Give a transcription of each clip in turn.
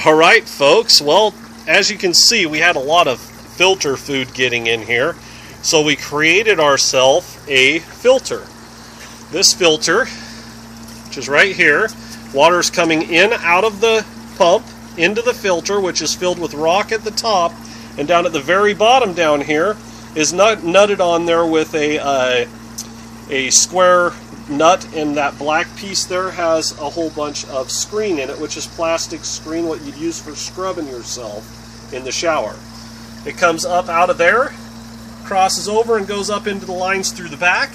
Alright folks, well, as you can see, we had a lot of filter food getting in here, so we created ourselves a filter. This filter, which is right here, water is coming in out of the pump into the filter, which is filled with rock at the top, and down at the very bottom down here is nutted on there with a square nut, and that black piece there has a whole bunch of screen in it, which is plastic screen, what you'd use for scrubbing yourself in the shower. It comes up out of there, crosses over and goes up into the lines through the back,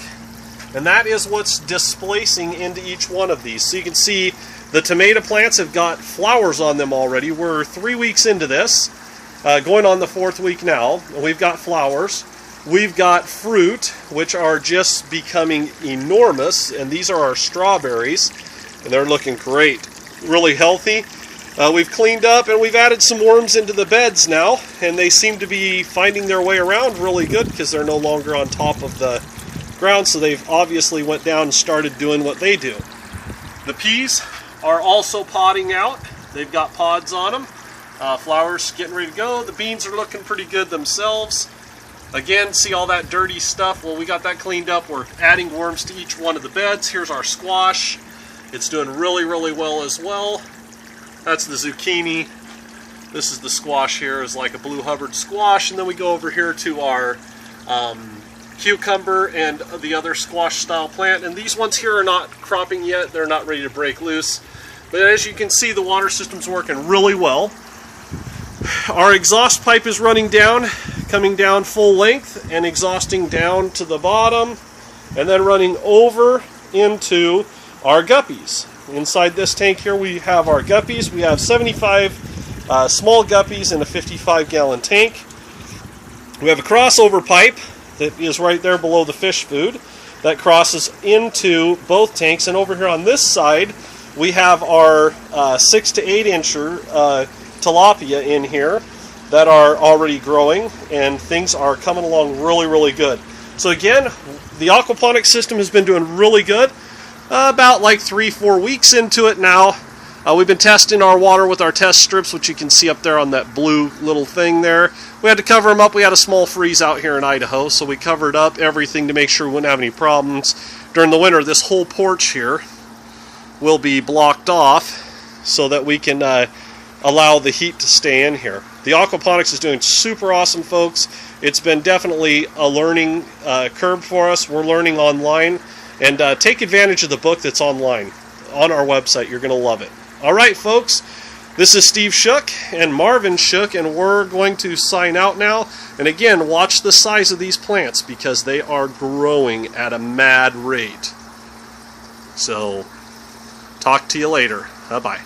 and that is what's displacing into each one of these. So you can see the tomato plants have got flowers on them already. We're 3 weeks into this, going on the 4th week now, and we've got flowers. We've got fruit, which are just becoming enormous, and these are our strawberries, and they're looking great, really healthy. We've cleaned up and we've added some worms into the beds now, and they seem to be finding their way around really good because they're no longer on top of the ground, so they've obviously went down and started doing what they do. The peas are also podding out. They've got pods on them. Flowers getting ready to go. The beans are looking pretty good themselves. Again, see all that dirty stuff? Well, we got that cleaned up. We're adding worms to each one of the beds. Here's our squash. It's doing really, really well as well. That's the zucchini. This is the squash here, is like a blue Hubbard squash. And then we go over here to our cucumber and the other squash style plant. And these ones here are not cropping yet. They're not ready to break loose. But as you can see, the water system's working really well. Our exhaust pipe is running down, coming down full length and exhausting down to the bottom, and then running over into our guppies. Inside this tank here we have our guppies. We have 75 small guppies in a 55-gallon tank. We have a crossover pipe that is right there below the fish food that crosses into both tanks, and over here on this side we have our 6 to 8 incher tilapia in here that are already growing, and things are coming along really, really good. So again, the aquaponics system has been doing really good. About like 3-4 weeks into it now. We've been testing our water with our test strips, which you can see up there on that blue little thing there. We had to cover them up. We had a small freeze out here in Idaho, so we covered up everything to make sure we wouldn't have any problems. During the winter, this whole porch here will be blocked off so that we can allow the heat to stay in here. The aquaponics is doing super awesome, folks. It's been definitely a learning curve for us. We're learning online, and take advantage of the book that's online on our website. You're going to love it. All right, folks, this is Steve Shook and Marvin Shook, and we're going to sign out now. And again, watch the size of these plants because they are growing at a mad rate. So, talk to you later. Bye-bye.